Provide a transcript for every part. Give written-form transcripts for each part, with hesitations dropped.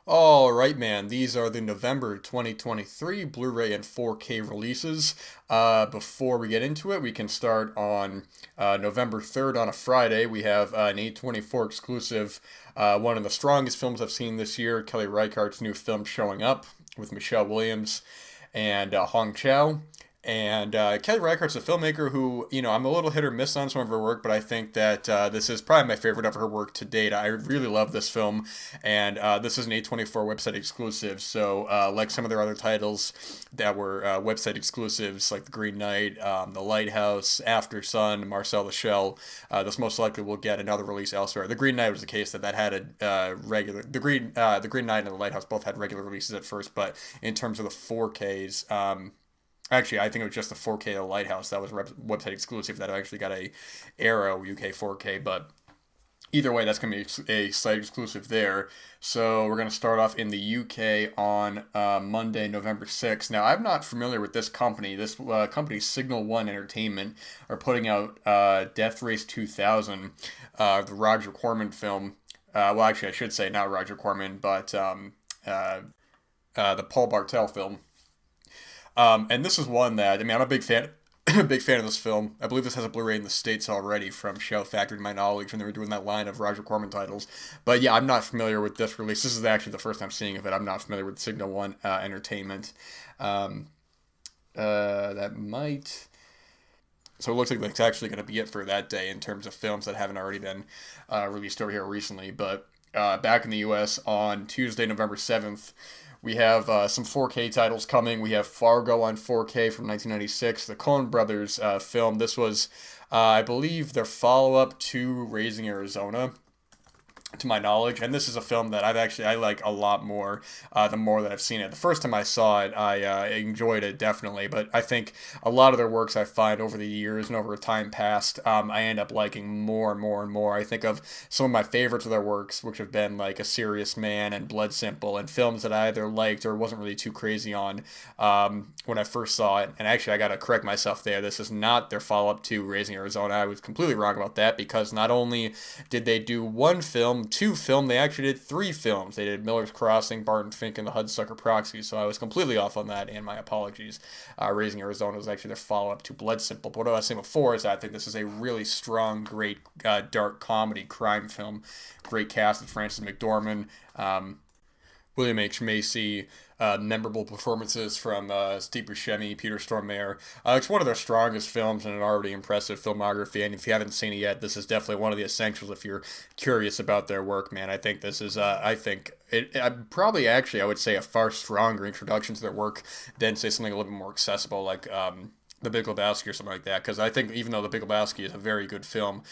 All right, man. These are the November 2023 Blu Ray and 4K releases. Before we get into it, we can start on November 3rd on a Friday. We have an A24 exclusive, one of the strongest films I've seen this year, Kelly Reichardt's new film Showing Up with Michelle Williams and Hong Chow. And Kelly Reichardt's a filmmaker who, I'm a little hit or miss on some of her work, but I think that this is probably my favorite of her work to date. I really love this film, and this is an A24 website exclusive. So, like some of their other titles that were website exclusives, like The Green Knight, The Lighthouse, After Sun, Marcel the Shell, this most likely will get another release elsewhere. The Green Knight was the case that had a regular. The Green Knight and The Lighthouse both had regular releases at first, but in terms of the 4Ks. Actually, I think it was just the 4K of the Lighthouse that was website exclusive that actually got a Arrow UK 4K. But either way, that's going to be a site exclusive there. So we're going to start off in the UK on Monday, November 6th. Now, I'm not familiar with this company. This company, Signal One Entertainment, are putting out Death Race 2000, the Roger Corman film. Well, actually, I should say not Roger Corman, but the Paul Bartel film. And this is one that I'm a big fan, big fan of this film. I believe this has a Blu-ray in the States already from Shout Factory, to my knowledge, when they were doing that line of Roger Corman titles. But yeah, I'm not familiar with this release. This is actually the first time seeing of it. I'm not familiar with Signal One Entertainment. Um, that might. So it looks like that's actually going to be it for that day in terms of films that haven't already been released over here recently. But back in the U.S. on Tuesday, November 7th. We have some 4K titles coming. We have Fargo on 4K from 1996, the Coen Brothers film. This was, I believe, their follow-up to Raising Arizona, to my knowledge, and this is a film that I like a lot more the more that I've seen it. The first time I saw it, I enjoyed it definitely, but I think a lot of their works I find over the years and over time past, I end up liking more and more and more. I think of some of my favorites of their works, which have been like A Serious Man and Blood Simple, and films that I either liked or wasn't really too crazy on when I first saw it. And actually, I got to correct myself there. This is not their follow-up to Raising Arizona. I was completely wrong about that, because not only did they do one film, they actually did three films. They did Miller's Crossing, Barton Fink, and The Hudsucker Proxy, so I was completely off on that, and my apologies. Raising Arizona was actually their follow-up to Blood Simple. But what I was saying before is that I think this is a really strong, great, dark comedy crime film. Great cast of Frances McDormand, William H. Macy, memorable performances from Steve Buscemi, Peter Stormare. It's one of their strongest films and an already impressive filmography, and if you haven't seen it yet, this is definitely one of the essentials if you're curious about their work, man. I think this is, probably actually, I would say, a far stronger introduction to their work than, say, something a little bit more accessible, like The Big Lebowski or something like that, because I think even though The Big Lebowski is a very good film,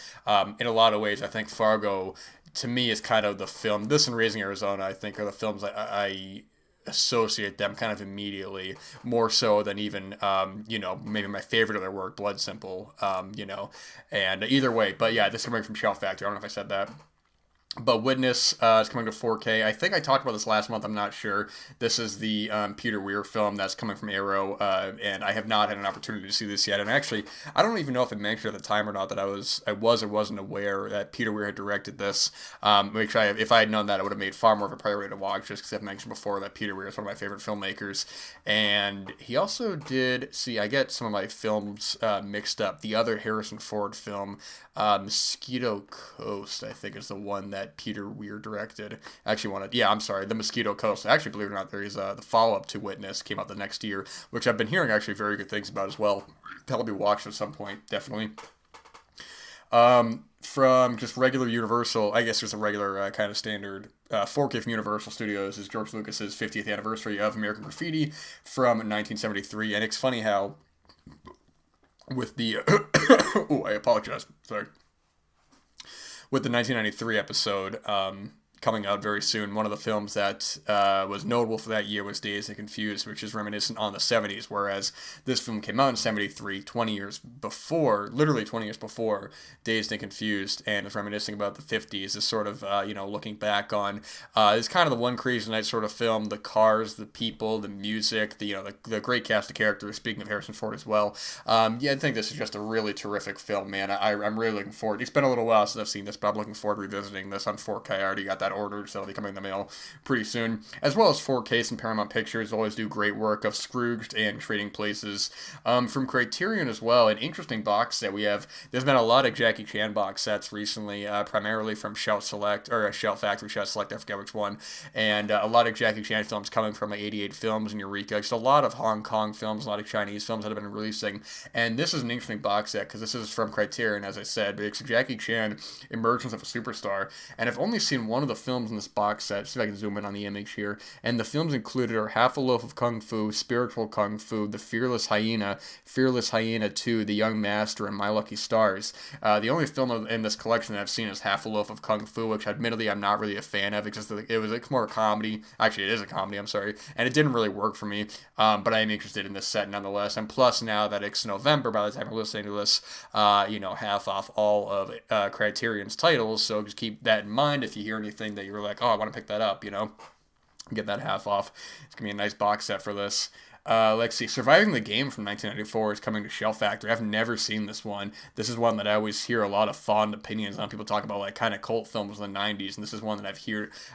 in a lot of ways, I think Fargo, to me, is kind of the film. This and Raising Arizona, I think, are the films I associate them kind of immediately, more so than even, maybe my favorite of their work, Blood Simple, and either way. But yeah, this is coming from Shell Factory. I don't know if I said that. But Witness is coming to 4K. I think I talked about this last month. I'm not sure. This is the Peter Weir film that's coming from Arrow, and I have not had an opportunity to see this yet. And actually, I don't even know if it mentioned at the time or not that I was or wasn't aware that Peter Weir had directed this. If I had known that, it would have made far more of a priority to watch, just because I've mentioned before that Peter Weir is one of my favorite filmmakers. And he also did, I get some of my films mixed up. The other Harrison Ford film, Mosquito Coast, I think, is the one that Peter Weir directed. The Mosquito Coast. Actually, believe it or not, there is the follow-up to Witness came out the next year, which I've been hearing actually very good things about as well. That'll be watched at some point, definitely. From just regular Universal, I guess there's a regular kind of standard 4K from Universal Studios is George Lucas's 50th anniversary of American Graffiti from 1973, and it's funny how with the I apologize, sorry, with the 1993 episode coming out very soon. One of the films that was notable for that year was Dazed and Confused, which is reminiscent on the 70s, whereas this film came out in 73, 20 years before, literally 20 years before Dazed and Confused, and is reminiscing about the 50s, is sort of, looking back on, it's kind of the one crazy night sort of film, the cars, the people, the music, the great cast of characters, speaking of Harrison Ford as well. I think this is just a really terrific film, man. I'm really looking forward. It's been a little while since I've seen this, but I'm looking forward to revisiting this on 4K. I already got that ordered, so it'll be coming in the mail pretty soon. As well as 4K, and Paramount Pictures always do great work of Scrooged and Trading Places. From Criterion as well, an interesting box set we have. There's been a lot of Jackie Chan box sets recently, primarily from Shout Select, or Shout Factory, Shout Select, I forget which one, and a lot of Jackie Chan films coming from 88 Films in Eureka. Just a lot of Hong Kong films, a lot of Chinese films that have been releasing, and this is an interesting box set because this is from Criterion, as I said, but it's Jackie Chan, Emergence of a Superstar, and I've only seen one of the films in this box set. See if I can zoom in on the image here, and the films included are Half a Loaf of Kung Fu, Spiritual Kung Fu, The Fearless Hyena 2, The Young Master, and My Lucky Stars. The only film in this collection that I've seen is Half a Loaf of Kung Fu, which admittedly I'm not really a fan of. It's more a comedy. Actually, it is a comedy, I'm sorry, and it didn't really work for me, but I am interested in this set nonetheless, and plus now that it's November, by the time you're listening to this, half off all of Criterion's titles, so just keep that in mind if you hear anything that you're like, oh, I want to pick that up, get that half off. It's going to be a nice box set for this. Let's see. Surviving the Game from 1994 is coming to Shell Factory. I've never seen this one. This is one that I always hear a lot of fond opinions on. People talk about like kind of cult films in the 90s, and this is one that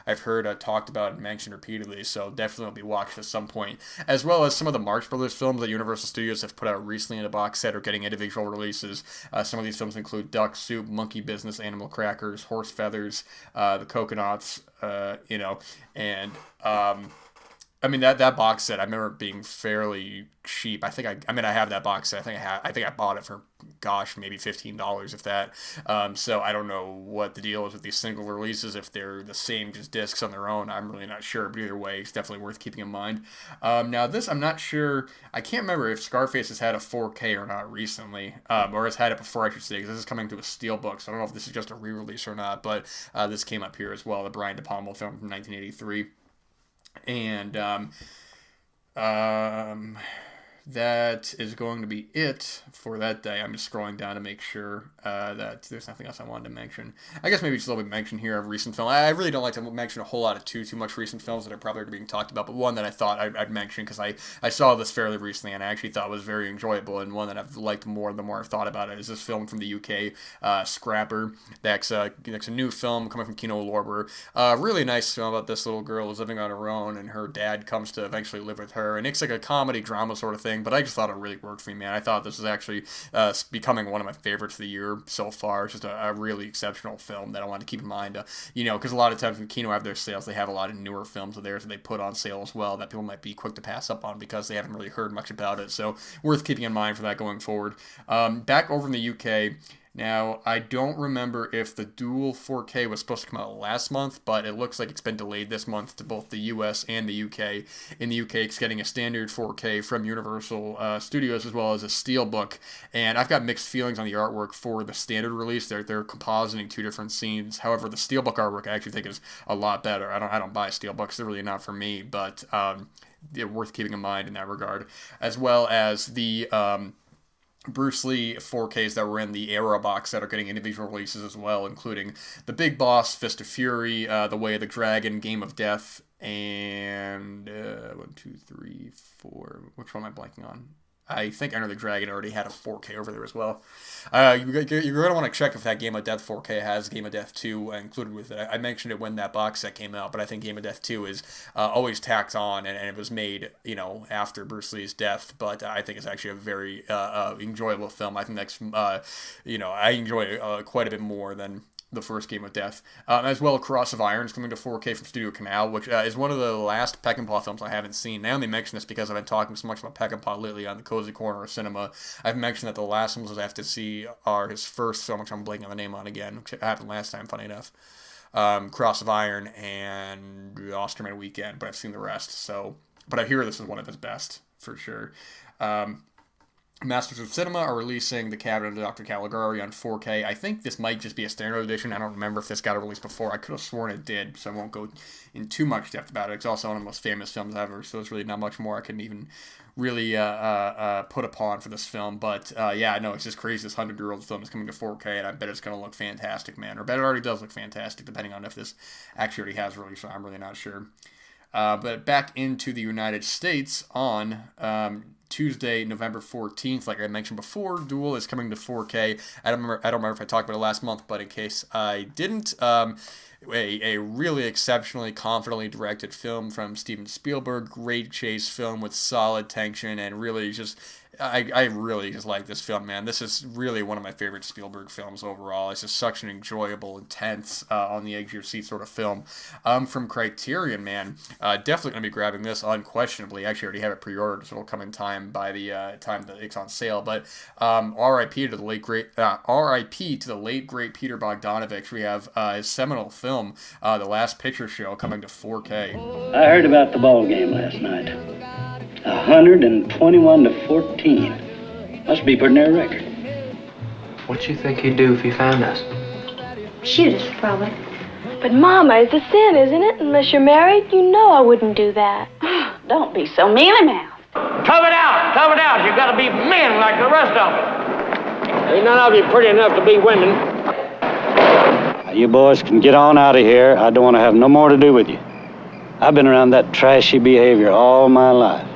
I've heard talked about and mentioned repeatedly, so definitely will be watched at some point. As well as some of the Marx Brothers films that Universal Studios have put out recently in a box set or getting individual releases. Some of these films include Duck Soup, Monkey Business, Animal Crackers, Horse Feathers, The Coconuts, and that box set I remember being fairly cheap. I have that box set. I think I bought it for maybe $15 if that. So I don't know what the deal is with these single releases, if they're the same just discs on their own. I'm really not sure, but either way, it's definitely worth keeping in mind. Now this I'm not sure. I can't remember if Scarface has had a 4K or not recently, or has had it before, I should say, because this is coming to a steelbook, so I don't know if this is just a re-release or not. But this came up here as well, the Brian De Palma film from 1983. And that is going to be it for that day. I'm just scrolling down to make sure that there's nothing else I wanted to mention. I guess maybe just a little bit mention here of recent film. I really don't like to mention a whole lot of too much recent films that are probably being talked about, but one that I thought I'd mention because I saw this fairly recently and I actually thought was very enjoyable, and one that I've liked more the more I've thought about it is this film from the UK, Scrapper. That's a new film coming from Kino Lorber. Really nice film about this little girl who's living on her own, and her dad comes to eventually live with her, and it's like a comedy drama sort of thing. But I just thought it really worked for me, man. I thought this was actually becoming one of my favorites of the year so far. It's just a really exceptional film that I wanted to keep in mind. Because a lot of times when Kino have their sales, they have a lot of newer films of theirs that they put on sale as well that people might be quick to pass up on because they haven't really heard much about it. So worth keeping in mind for that going forward. Back over in the UK. Now, I don't remember if the dual 4K was supposed to come out last month, but it looks like it's been delayed this month to both the US and the UK. In the UK, it's getting a standard 4K from Universal Studios as well as a steelbook, and I've got mixed feelings on the artwork for the standard release. They're compositing two different scenes. However, the steelbook artwork I actually think is a lot better. I don't buy steelbooks. They're really not for me, but they're worth keeping in mind in that regard. As well as the Bruce Lee 4Ks that were in the Era box that are getting individual releases as well, including The Big Boss, Fist of Fury, The Way of the Dragon, Game of Death, and 1, 2, 3, 4. Which one am I blanking on? I think Enter the Dragon already had a 4K over there as well. You're going to want to check if that Game of Death 4K has Game of Death 2 included with it. I mentioned it when that box set came out, but I think Game of Death 2 is always tacked on, and it was made, after Bruce Lee's death, but I think it's actually a very enjoyable film. I think that's, I enjoy it quite a bit more than the first Game of Death. As well, Cross of Iron is coming to 4K from Studio Canal, which is one of the last Peckinpah films I haven't seen. I only mention this because I've been talking so much about Peckinpah lately on the Cozy Corner of Cinema. I've mentioned that the last ones I have to see are his first film, which I'm blanking on the name on again, which happened last time, funny enough. Cross of Iron and Osterman Weekend, but I've seen the rest. But I hear this is one of his best, for sure. Masters of Cinema are releasing The Cabinet of Dr. Caligari on 4K. I think this might just be a standard edition. I don't remember if this got a release before. I could have sworn it did, so I won't go in too much depth about it. It's also one of the most famous films ever, so there's really not much more I can even really put upon for this film. But it's just crazy. This 100-year-old film is coming to 4K, and I bet it's going to look fantastic, man. Or bet it already does look fantastic, depending on if this actually already has released, so I'm really not sure. But back into the United States on Tuesday, November 14th. Like I mentioned before, Duel is coming to 4K. I don't remember if I talked about it last month, but in case I didn't, a really exceptionally confidently directed film from Steven Spielberg. Great chase film with solid tension and really just I really just like this film, man. This is really one of my favorite Spielberg films overall. It's just such an enjoyable, intense, on the edge of your seat sort of film. From Criterion, man, definitely going to be grabbing this unquestionably. Actually, I already have it pre-ordered, so it'll come in time by the time that it's on sale. But R.I.P. to the late great Peter Bogdanovich. We have his seminal film, The Last Picture Show, coming to 4K. I heard about the ball game last night. 121 to 14. Must be pretty near a record. What you think he'd do if he found us? Shoot us, probably. But, Mama, it's a sin, isn't it? Unless you're married, you know I wouldn't do that. Don't be so mealy-mouthed. Tough it out, tough it out. You gotta be men like the rest of them. Ain't none of you pretty enough to be women. Now, you boys can get on out of here. I don't want to have no more to do with you. I've been around that trashy behavior all my life.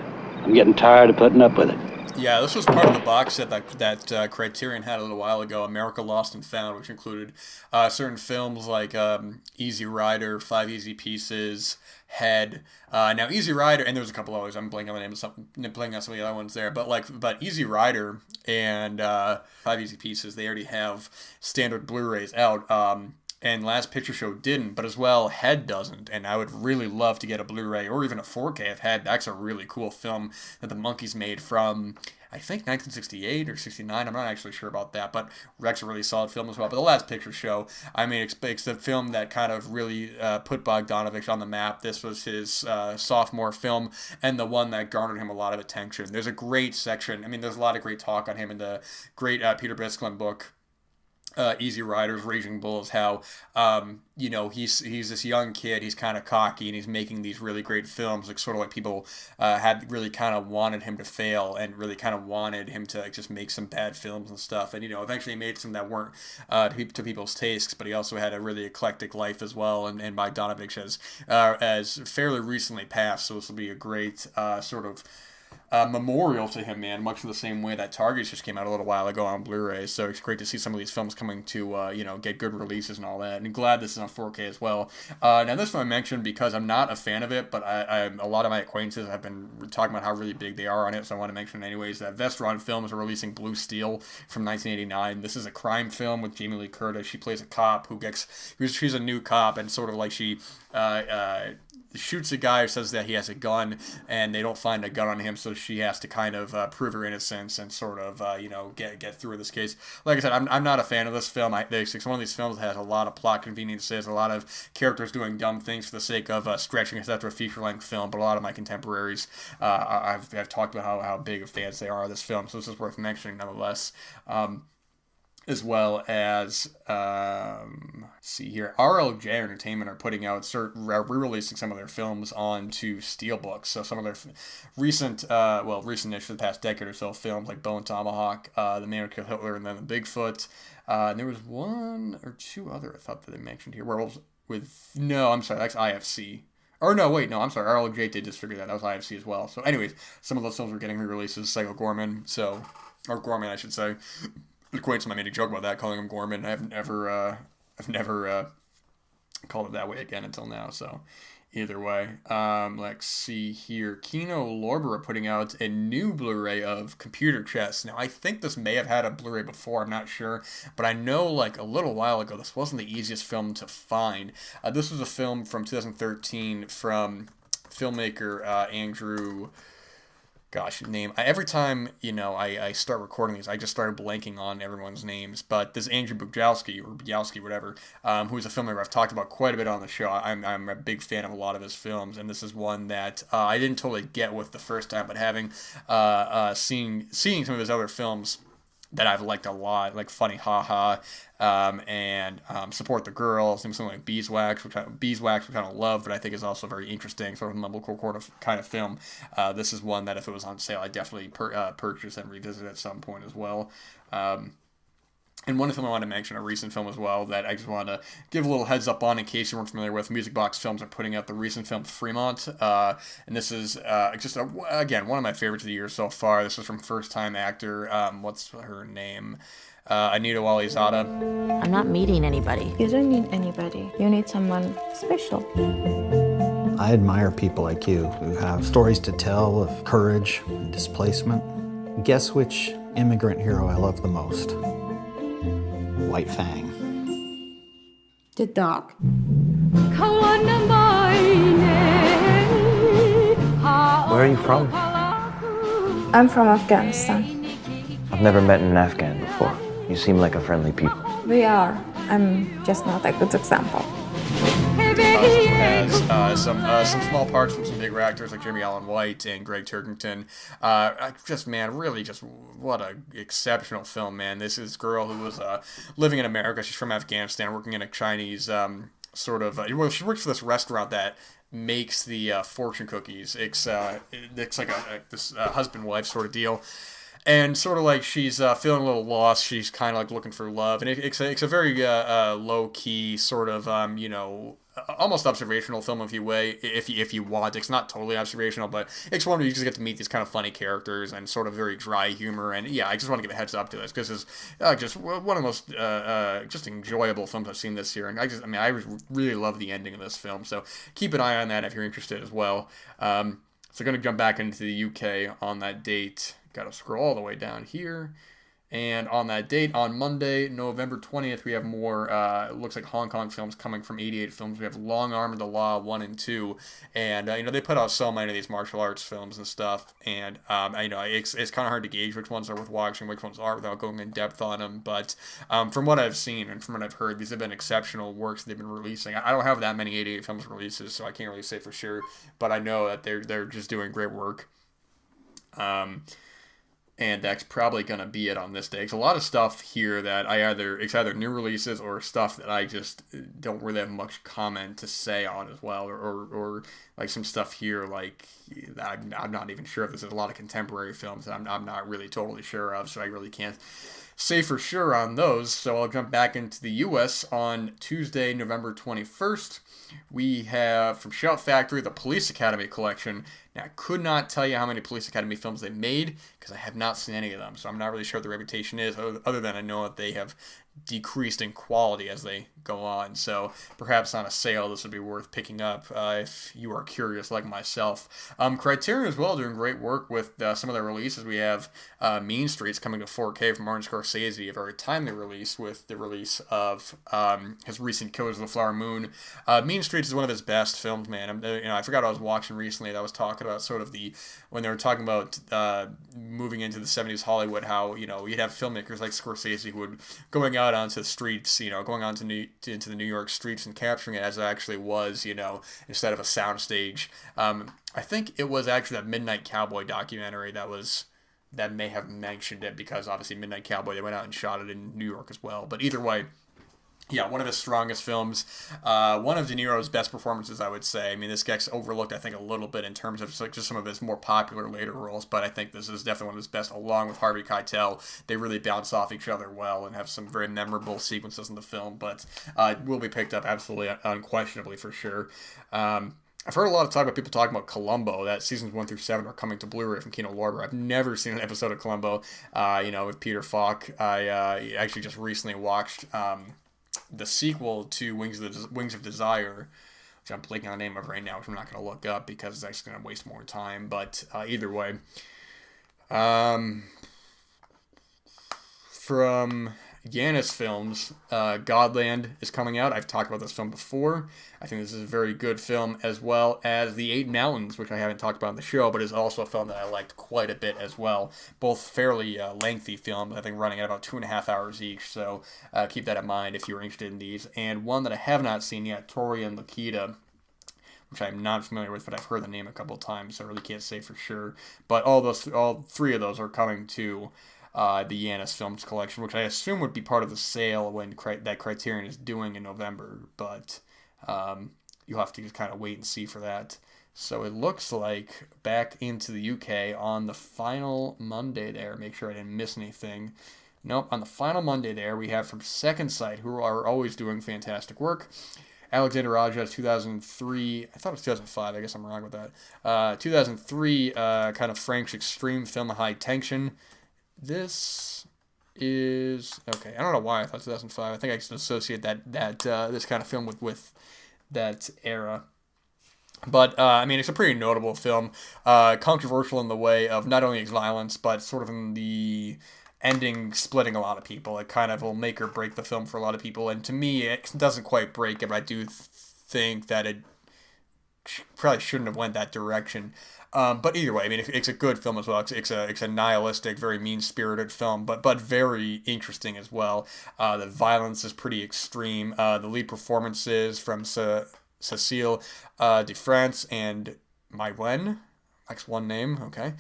I'm getting tired of putting up with it. Yeah, this was part of the box set that Criterion had a little while ago, America Lost and Found, which included certain films like Easy Rider, 5 Easy Pieces, Head. Now Easy Rider, and there was a couple others. I'm blanking on the name of some of the other ones there, but Easy Rider and 5 Easy Pieces, they already have standard Blu-rays out. And Last Picture Show didn't, but as well, Head doesn't, and I would really love to get a Blu-ray or even a 4K of Head. That's a really cool film that the Monkees made from, I think, 1968 or 69. I'm not actually sure about that, but Rex a really solid film as well. But The Last Picture Show, I mean, it's the film that kind of really put Bogdanovich on the map. This was his sophomore film, and the one that garnered him a lot of attention. There's a great section. I mean, there's a lot of great talk on him in the great Peter Bisklin book, Easy Riders, Raging Bulls, how, he's this young kid, he's kind of cocky, and he's making these really great films, like sort of like people had really kind of wanted him to fail and really kind of wanted him to just make some bad films and stuff. And, eventually he made some that weren't to people's tastes, but he also had a really eclectic life as well, and Bogdanovich has fairly recently passed, so this will be a great sort of memorial to him, man, much in the same way that Targets just came out a little while ago on Blu-ray. So it's great to see some of these films coming to, get good releases and all that. And glad this is on 4K as well. Now, this one I mentioned because I'm not a fan of it, but a lot of my acquaintances have been talking about how really big they are on it, so I want to mention it anyways. That Vestron Films are releasing Blue Steel from 1989. This is a crime film with Jamie Lee Curtis. She plays a cop she's a new cop, and sort of like she shoots a guy who says that he has a gun, and they don't find a gun on him, so she has to kind of prove her innocence and sort of get through this case. Like I said, I'm not a fan of this film. It's one of these films that has a lot of plot conveniences, a lot of characters doing dumb things for the sake of stretching it after a feature-length film. But a lot of my contemporaries, I've talked about how big of fans they are of this film, so this is worth mentioning nonetheless. As well as, see here, RLJ Entertainment are putting out, re-releasing some of their films onto Steelbooks. So some of their recent-ish for the past decade or so films like Bone Tomahawk, The Man Who Killed Hitler, and then The Bigfoot. And there was one or two other I thought that they mentioned here. Werewolves I'm sorry, that's IFC. Or no, wait, no, I'm sorry, RLJ did distribute that. That was IFC as well. So anyways, some of those films were getting re-releases, Psycho Gorman, or Gorman, I should say. Acquaintance made a joke about that, calling him Gorman. I've never called it that way again until now. So, either way, let's see here. Kino Lorber are putting out a new Blu-ray of Computer Chess. Now, I think this may have had a Blu-ray before. I'm not sure, but I know like a little while ago this wasn't the easiest film to find. This was a film from 2013 from filmmaker Andrew. Name. Every time, I start recording these, I just started blanking on everyone's names. But this Andrew Bujalski, whatever, who's a filmmaker I've talked about quite a bit on the show. I'm a big fan of a lot of his films, and this is one that I didn't totally get with the first time, but having seeing some of his other films that I've liked a lot, like Funny Ha Ha, and Support the Girls, and something like Beeswax, which I don't love, but I think is also very interesting, sort of mumblecore kind of film. This is one that if it was on sale, I'd definitely purchase and revisit at some point as well. And one film I want to mention, a recent film as well, that I just wanted to give a little heads up on in case you weren't familiar with. Music Box Films are putting out the recent film Fremont. And this is again, one of my favorites of the year so far. This is from first-time actor, what's her name? Anita Walizada. I'm not meeting anybody. You don't need anybody. You need someone special. I admire people like you who have stories to tell of courage and displacement. Guess which immigrant hero I love the most? White Fang. The dog. Where are you from? I'm from Afghanistan. I've never met an Afghan before. You seem like a friendly people. We are. I'm just not a good example. Has some small parts from some bigger actors like Jeremy Allen White and Greg Turkington. Really what a exceptional film, man. This is a girl who was living in America. She's from Afghanistan, working in a Chinese she works for this restaurant that makes the fortune cookies. It's like this husband-wife sort of deal. And sort of like she's feeling a little lost. She's kind of like looking for love. And it's a very low-key sort of, almost observational film if you want. It's not totally observational, but it's one where you just get to meet these kind of funny characters and sort of very dry humor. And yeah, I just want to give a heads up to this because it's just one of the most just enjoyable films I've seen this year. And I really love the ending of this film. So keep an eye on that if you're interested as well. So going to jump back into the UK on that date. Got to scroll all the way down here. And on that date, on Monday, November 20th, we have more, looks like Hong Kong films coming from 88 Films. We have Long Arm of the Law 1 and 2. And, they put out so many of these martial arts films and stuff. And, it's kind of hard to gauge which ones are worth watching, which ones aren't without going in depth on them. But from what I've seen and from what I've heard, these have been exceptional works they've been releasing. I don't have that many 88 Films releases, so I can't really say for sure. But I know that they're just doing great work. And that's probably going to be it on this day. There's a lot of stuff here that it's either new releases or stuff that I just don't really have much comment to say on as well. Or like some stuff here like I'm not even sure if this is a lot of contemporary films that I'm not really totally sure of. So I really can't say for sure on those. So I'll jump back into the U.S. on Tuesday, November 21st. We have from Shout Factory, the Police Academy collection. Now, I could not tell you how many Police Academy films they made because I have not seen any of them. So I'm not really sure what the reputation is, other than I know that they have decreased in quality as they go on. So perhaps on a sale, this would be worth picking up if you are curious like myself. Criterion as well doing great work with some of their releases. We have Mean Streets coming to 4K from Martin Scorsese, a very timely release with the release of his recent Killers of the Flower Moon. Mean Streets is one of his best films, man. I forgot I was watching recently that was talking about sort of when they were talking about moving into the 70s Hollywood, how, you'd have filmmakers like Scorsese who would going out onto the streets, going onto into the New York streets and capturing it as it actually was, instead of a soundstage. I think it was actually that Midnight Cowboy documentary that may have mentioned it, because obviously Midnight Cowboy, they went out and shot it in New York as well. But either way, yeah, one of his strongest films, one of De Niro's best performances, I would say. I mean, this gets overlooked, I think, a little bit in terms of just some of his more popular later roles, but I think this is definitely one of his best, along with Harvey Keitel. They really bounce off each other well and have some very memorable sequences in the film, but it will be picked up absolutely, unquestionably, for sure. I've heard a lot of talk about people talking about Columbo, that seasons 1 through 7 are coming to Blu Ray from Kino Lorber. I've never seen an episode of Columbo, with Peter Falk. I actually just recently watched the sequel to Wings of Desire, which I'm blanking on the name of right now, which I'm not going to look up because it's actually going to waste more time. But either way, from Yanis Films, Godland is coming out. I've talked about this film before. I think this is a very good film, as well as The Eight Mountains, which I haven't talked about on the show, but is also a film that I liked quite a bit as well. Both fairly lengthy films, I think running at about 2.5 hours each, so keep that in mind if you're interested in these. And one that I have not seen yet, Tori and Lakita, which I'm not familiar with, but I've heard the name a couple of times, so I really can't say for sure. But all three of those are coming to the Yanis Films collection, which I assume would be part of the sale when that Criterion is doing in November, but you'll have to just kind of wait and see for that. So it looks like back into the UK on the final Monday there, make sure I didn't miss anything, Nope. On the final Monday there, we have from Second Sight, who are always doing fantastic work. Alexander Raja's 2003, I thought it was 2005, I guess I'm wrong with that. 2003 kind of French extreme film, High Tension. This is, okay, I don't know why I thought 2005. I think I can associate that this kind of film with that era. But, I mean, it's a pretty notable film. Controversial in the way of not only its violence, but sort of in the ending splitting a lot of people. It kind of will make or break the film for a lot of people. And to me, it doesn't quite break it, but I do think that it probably shouldn't have went that direction. But either way, I mean, it's a good film as well. It's a nihilistic, very mean-spirited film, but very interesting as well. The violence is pretty extreme. The lead performances from Cécile de France and Maïwenn, that's one name, okay.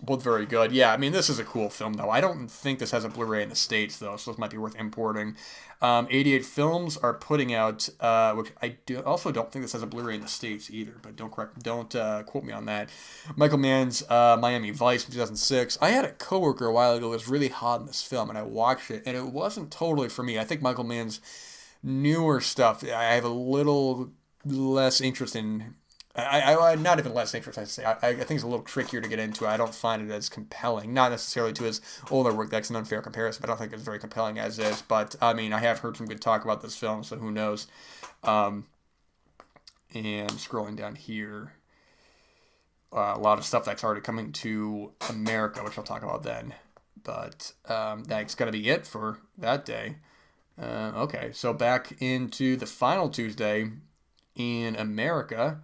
Both very good. Yeah, I mean, this is a cool film, though. I don't think this has a Blu Ray in the States, though, so this might be worth importing. 88 Films are putting out, which I also don't think this has a Blu Ray in the States either, but don't quote me on that. Michael Mann's Miami Vice from 2006. I had a coworker a while ago who was really hot in this film, and I watched it, and it wasn't totally for me. I think Michael Mann's newer stuff, I have a little less interest in. I not even less interest, I say. I think it's a little trickier to get into. I don't find it as compelling. Not necessarily to his older work. That's an unfair comparison, but I don't think it's very compelling as is. But, I mean, I have heard some good talk about this film, so who knows. And scrolling down here, a lot of stuff that's already coming to America, which I'll talk about then. But that's going to be it for that day. Okay, so back into the final Tuesday in America.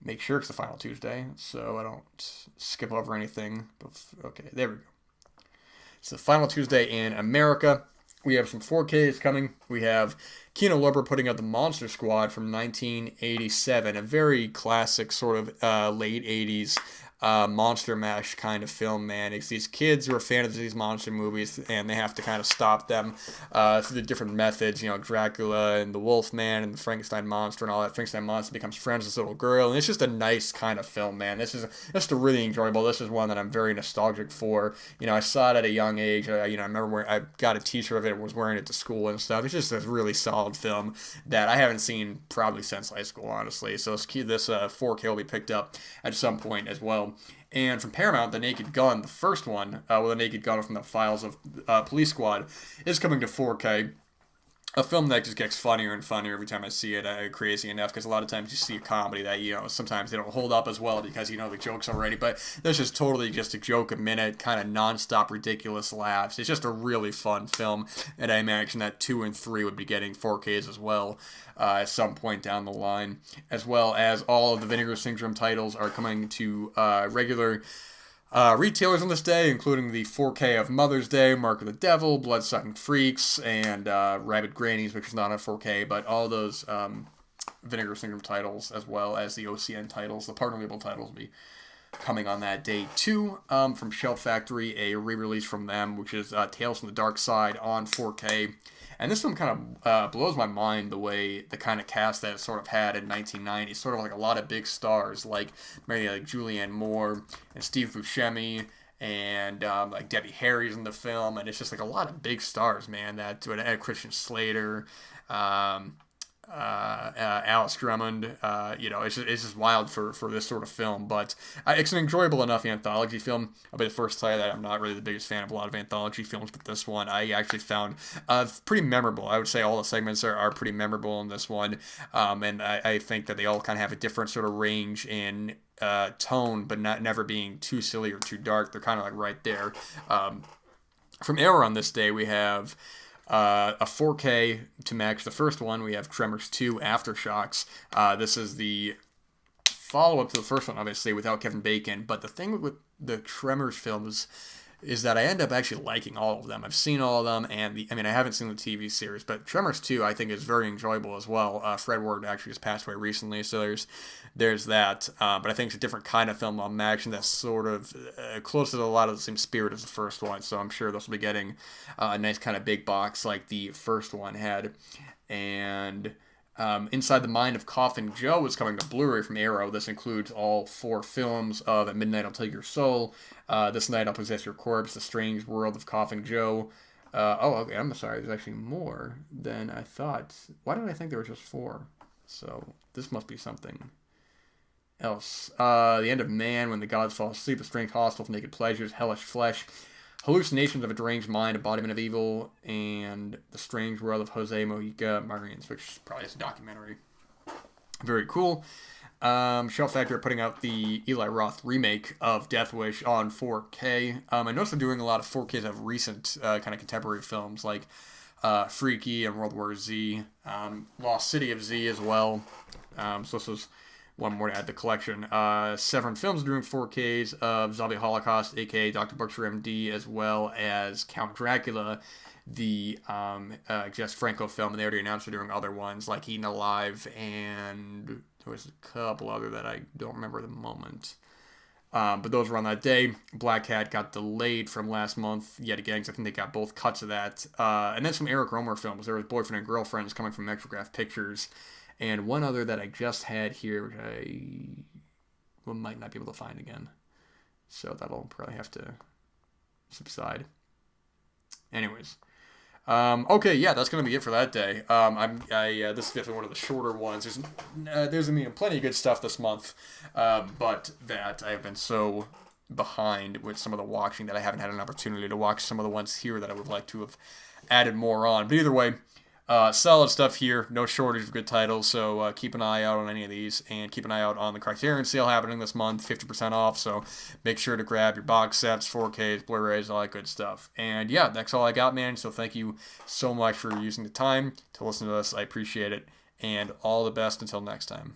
Make sure it's the final Tuesday so I don't skip over anything. Okay, there we go. It's the final Tuesday in America. We have some 4Ks coming. We have Kino Lorber putting out The Monster Squad from 1987, a very classic sort of late 80s monster mash kind of film, man. It's these kids who are fans of these monster movies, and they have to kind of stop them through the different methods, Dracula and the Wolfman and the Frankenstein monster and all that. Frankenstein monster becomes friends with this little girl, and it's just a nice kind of film, man. This is just a really enjoyable. This is one that I'm very nostalgic for. I saw it at a young age. I remember I got a t-shirt of it and was wearing it to school and stuff. It's just a really solid film that I haven't seen probably since high school, honestly. So this 4K will be picked up at some point as well. And from Paramount, The Naked Gun, the first one, The Naked Gun from the Files of Police Squad, is coming to 4K. A film that just gets funnier and funnier every time I see it, crazy enough, because a lot of times you see a comedy that, sometimes they don't hold up as well because you know the jokes already, but this is totally just a joke a minute, kind of non-stop ridiculous laughs. It's just a really fun film, and I imagine that 2 and 3 would be getting 4Ks as well at some point down the line, as well as all of the Vinegar Syndrome titles are coming to regular retailers on this day, including the 4K of Mother's Day, Mark of the Devil, Bloodsucking Freaks, and Rabid Grannies, which is not a 4K, but all those Vinegar Syndrome titles, as well as the OCN titles, the partner label titles, will be coming on that day too. From Shell Factory, a re-release from them, which is Tales from the Dark Side on 4K. And this film kind of blows my mind the way the kind of cast that it sort of had in 1990. Sort of like a lot of big stars, like maybe like Julianne Moore and Steve Buscemi and like Debbie Harry's in the film. And it's just like a lot of big stars, man. Christian Slater, Alice Drummond, it's just wild for this sort of film, but it's an enjoyable enough anthology film. I'll be the first to tell you that I'm not really the biggest fan of a lot of anthology films, but this one I actually found pretty memorable. I would say all the segments are pretty memorable in this one, and I think that they all kind of have a different sort of range in tone, but never being too silly or too dark. They're kind of like right there. From Arrow on this day, we have a 4K to match the first one. We have Tremors 2 Aftershocks. This is the follow-up to the first one, obviously, without Kevin Bacon. But the thing with the Tremors films is that I end up actually liking all of them. I've seen all of them, and I haven't seen the TV series, but Tremors 2 I think is very enjoyable as well. Fred Ward actually just passed away recently, so there's that. But I think it's a different kind of film on action that's sort of close to a lot of the same spirit as the first one, so I'm sure this will be getting a nice kind of big box like the first one had. And Inside the Mind of Coffin Joe is coming to Blu-ray from Arrow. This includes all 4 films of At Midnight I'll Take Your Soul, This Night I'll Possess Your Corpse, The Strange World of Coffin Joe. Okay, I'm sorry, there's actually more than I thought. Why did I think there were just 4? So this must be something else. The End of Man, When the Gods Fall Asleep, The Strange Hostel of Naked Pleasures, Hellish Flesh, Hallucinations of a Deranged Mind, Embodiment of Evil, and The Strange World of Jose Mojica Marines, which probably is a documentary. Very cool. Shelf Factory are putting out the Eli Roth remake of Death Wish on 4K. I noticed they're doing a lot of 4Ks of recent kind of contemporary films like Freaky and World War Z, Lost City of Z as well. So this is one more to add to the collection. Severin Films are doing 4Ks of Zombie Holocaust, aka Dr. Butcher MD, as well as Count Dracula, the Jess Franco film. And they already announced they're doing other ones like Eaten Alive, and there was a couple other that I don't remember at the moment. But those were on that day. Black Cat got delayed from last month yet again, because I think they got both cuts of that. And then some Eric Romer films. There was Boyfriend and Girlfriends coming from Metrograph Pictures. And one other that I just had here, which I might not be able to find again. So that'll probably have to subside. Anyways. Okay, yeah, that's going to be it for that day. This is definitely one of the shorter ones. There's plenty of good stuff this month. But that I have been so behind with some of the watching that I haven't had an opportunity to watch some of the ones here that I would like to have added more on. But either way, solid stuff here. No shortage of good titles, so keep an eye out on any of these, and keep an eye out on the Criterion sale happening this month, 50% off, so make sure to grab your box sets, 4Ks, Blu-rays, all that good stuff. And yeah, that's all I got, man, so thank you so much for using the time to listen to this. I appreciate it, and all the best until next time.